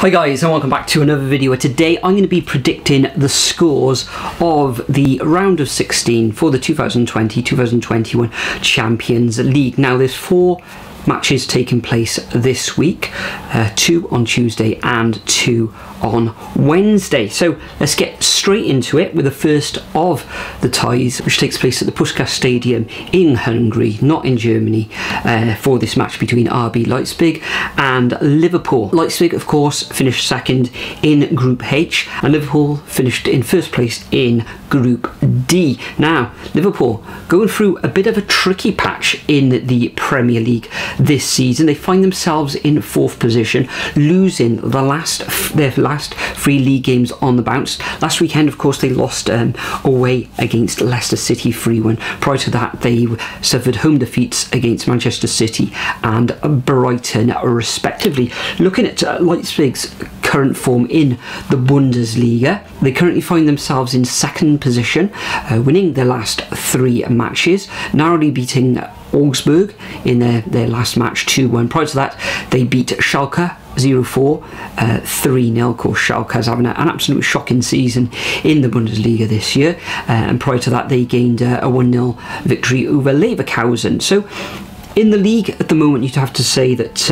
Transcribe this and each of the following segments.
Hi guys, and welcome back to another video. Today I'm going to be predicting the scores of the round of 16 for the 2020-2021 Champions League. Now there's 4 matches taking place this week, 2 on Tuesday and 2 on Wednesday. So let's get straight into it with the first of the ties, which takes place at the Puskás Stadium in Hungary, not in Germany, for this match between RB Leipzig and Liverpool. Leipzig, of course, finished second in Group H, and Liverpool finished in first place in Group D. Now, Liverpool going through a bit of a tricky patch in the Premier League this season. They find themselves in 4th position, losing their last 3 league games on the bounce. Last weekend, of course, they lost away against Leicester City 3-1. Prior to that, they suffered home defeats against Manchester City and Brighton, respectively. Looking at Leipzig's current form in the Bundesliga, they currently find themselves in 2nd position, winning their last 3 matches, narrowly beating Augsburg in their last match 2-1. Prior to that, they beat Schalke 0-4, 3-0. Of course, Schalke is having an absolute shocking season in the Bundesliga this year, and prior to that they gained a 1-0 victory over Leverkusen. So in the league at the moment, you'd have to say that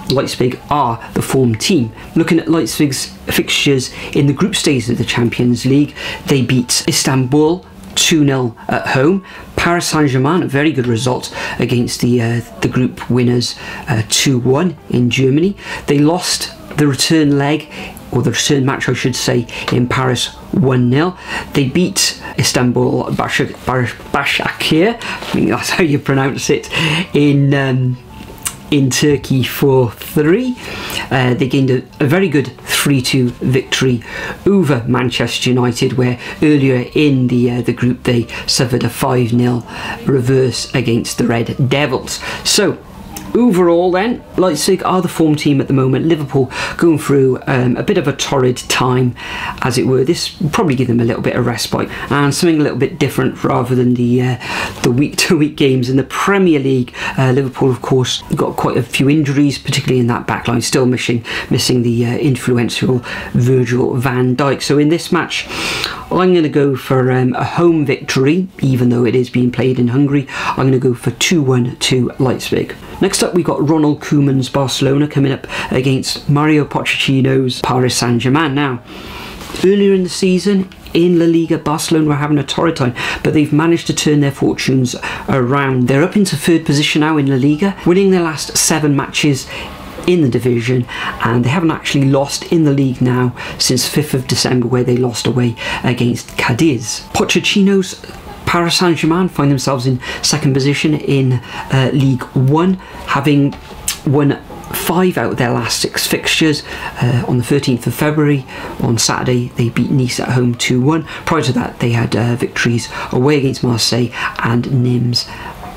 Leipzig are the form team. Looking at Leipzig's fixtures in the group stage of the Champions League, they beat Istanbul 2-0 at home. Paris Saint-Germain, a very good result against the group winners, 2-1 in Germany. They lost the return leg, or the return match I should say, in Paris 1-0. They beat Istanbul Başakşehir, I think that's how you pronounce it, in Turkey 4-3. They gained a very good 3-2 victory over Manchester United, where earlier in the group they suffered a 5-0 reverse against the Red Devils. So overall then, Leipzig are the form team at the moment. Liverpool going through a bit of a torrid time, as it were. This will probably give them a little bit of respite and something a little bit different rather than the week-to-week games in the Premier League. Liverpool, of course, got quite a few injuries, particularly in that back line, still missing the influential Virgil van Dijk. So in this match, I'm going to go for a home victory, even though it is being played in Hungary. I'm going to go for 2-1 to Leipzig. Next up, we've got Ronald Koeman's Barcelona coming up against Mario Pochettino's Paris Saint-Germain. Now, earlier in the season, in La Liga, Barcelona were having a torrid time, but they've managed to turn their fortunes around. They're up into 3rd position now in La Liga, winning their last 7 matches in the division, and they haven't actually lost in the league now since 5th of December, where they lost away against Cadiz. Pochettino's Paris Saint-Germain find themselves in 2nd position in League 1, having won 5 out of their last 6 fixtures. On the 13th of February, on Saturday, they beat Nice at home 2-1. Prior to that, they had victories away against Marseille and Nîmes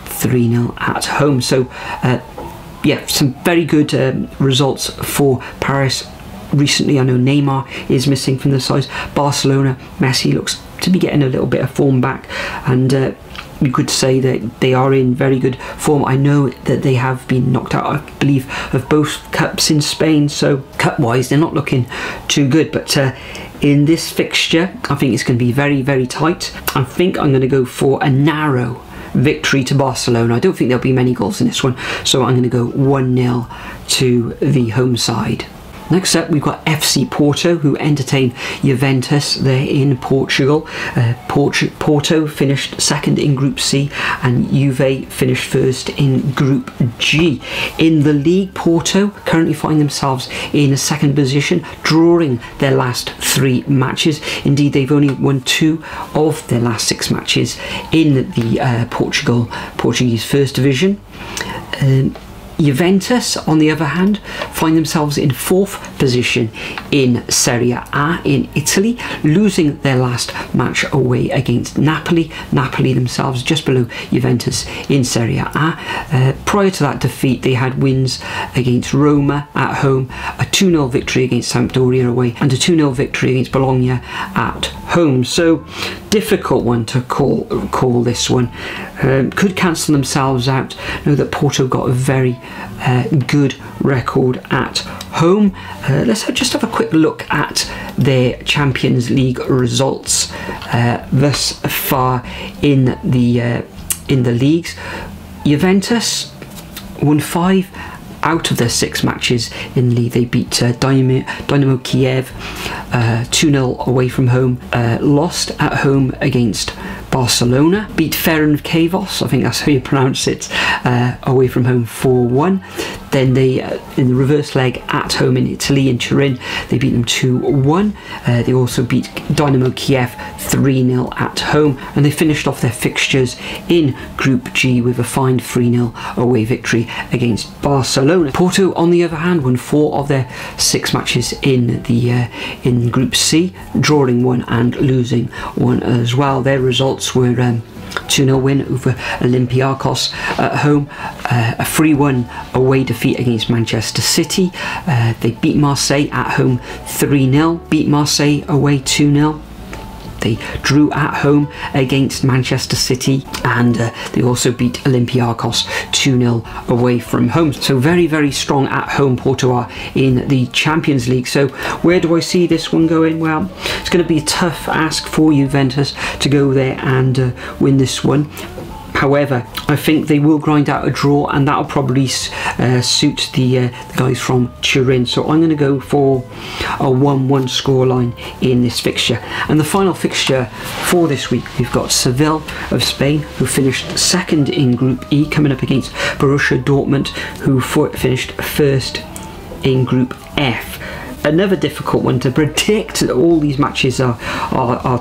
3-0 at home. So yeah, some very good results for Paris recently. I know Neymar is missing from the side. Barcelona, Messi looks to be getting a little bit of form back, and you could say that they are in very good form. I know that they have been knocked out, I believe, of both cups in Spain, so cup-wise they're not looking too good, but in this fixture I think it's going to be very, very tight. I think I'm going to go for a narrow victory to Barcelona. I don't think there'll be many goals in this one, so I'm going to go 1-0 to the home side. Next up, we've got FC Porto, who entertain Juventus there in Portugal. Porto finished 2nd in Group C, and Juve finished 1st in Group G. In the league, Porto currently find themselves in a 2nd position, drawing their last 3 matches. Indeed, they've only won 2 of their last 6 matches in the Portuguese 1st Division. Juventus, on the other hand, find themselves in 4th position in Serie A in Italy, losing their last match away against Napoli. Napoli themselves just below Juventus in Serie A. Prior to that defeat, they had wins against Roma at home, a 2-0 victory against Sampdoria away, and a 2-0 victory against Bologna at home. So difficult one to call this one. Could cancel themselves out. Know that Porto got a very good record at home. Let's just have a quick look at their Champions League results thus far in the leagues. Juventus won 5 out of their 6 matches in the league. They beat Dynamo Kiev 2-0 away from home, lost at home against Barcelona, beat Ferencváros, I think that's how you pronounce it, away from home 4-1. Then they, in the reverse leg at home in Italy, in Turin, they beat them 2-1. They also beat Dynamo Kiev 3-0 at home, and they finished off their fixtures in Group G with a fine 3-0 away victory against Barcelona. Porto, on the other hand, won 4 of their 6 matches in Group C, drawing 1 and losing 1 as well. Their results were 2-0 win over Olympiacos at home, a 3-1 away defeat against Manchester City. They beat Marseille at home 3-0, beat Marseille away 2-0. They drew at home against Manchester City, and they also beat Olympiacos 2-0 away from home. So very, very strong at home Porto are in the Champions League. So where do I see this one going? Well, it's going to be a tough ask for Juventus to go there and win this one. However, I think they will grind out a draw, and that'll probably suit the guys from Turin. So I'm going to go for a 1-1 scoreline in this fixture. And the final fixture for this week, we've got Sevilla of Spain, who finished 2nd in Group E, coming up against Borussia Dortmund, who finished 1st in Group F. Another difficult one to predict. All these matches are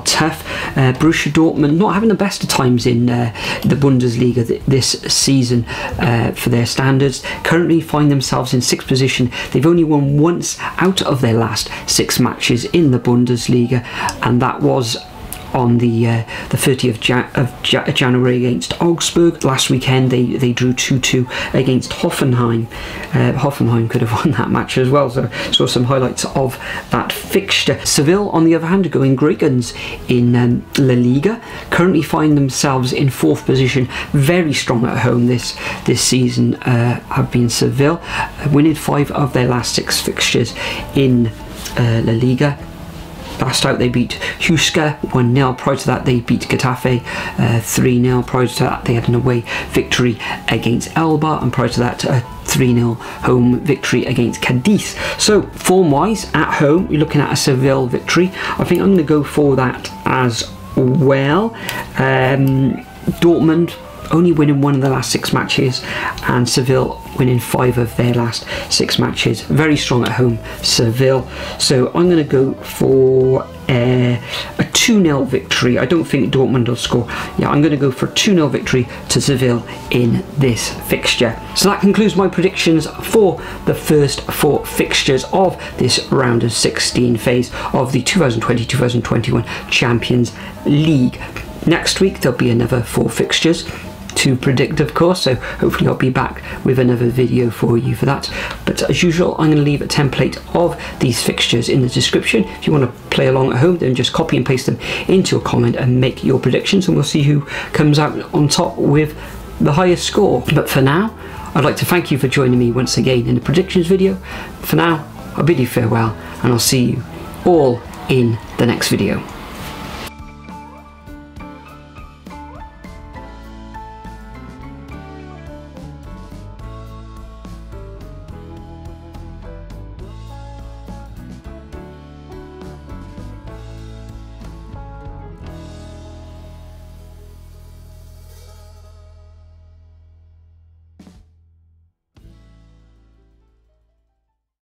tough. Borussia Dortmund not having the best of times in the Bundesliga this season for their standards. Currently find themselves in 6th position. They've only won once out of their last 6 matches in the Bundesliga, and that was on the 30th of January against Augsburg. Last weekend they drew 2-2 against Hoffenheim. Hoffenheim could have won that match as well, so saw some highlights of that fixture. Seville, on the other hand, are going great guns in La Liga. Currently find themselves in 4th position, very strong at home this season have been Seville, winning 5 of their last 6 fixtures in La Liga. Last out they beat Huesca 1-0. Prior to that they beat Getafe 3-0. Prior to that they had an away victory against Elba, and prior to that 3-0 home victory against Cadiz. So form wise at home you're looking at a Seville victory. I think I'm going to go for that as well. Dortmund only winning 1 of the last 6 matches, and Seville winning 5 of their last 6 matches. Very strong at home, Seville. So I'm going to go for a 2-0 victory. I don't think Dortmund will score. Yeah, I'm going to go for a 2-0 victory to Seville in this fixture. So that concludes my predictions for the first 4 fixtures of this round of 16 phase of the 2020-2021 Champions League. Next week there'll be another 4 fixtures to predict, of course, so hopefully I'll be back with another video for you for that. But as usual, I'm going to leave a template of these fixtures in the description. If you want to play along at home, then just copy and paste them into a comment and make your predictions, and we'll see who comes out on top with the highest score. But for now, I'd like to thank you for joining me once again in the predictions video. For now, I'll bid you farewell, and I'll see you all in the next video.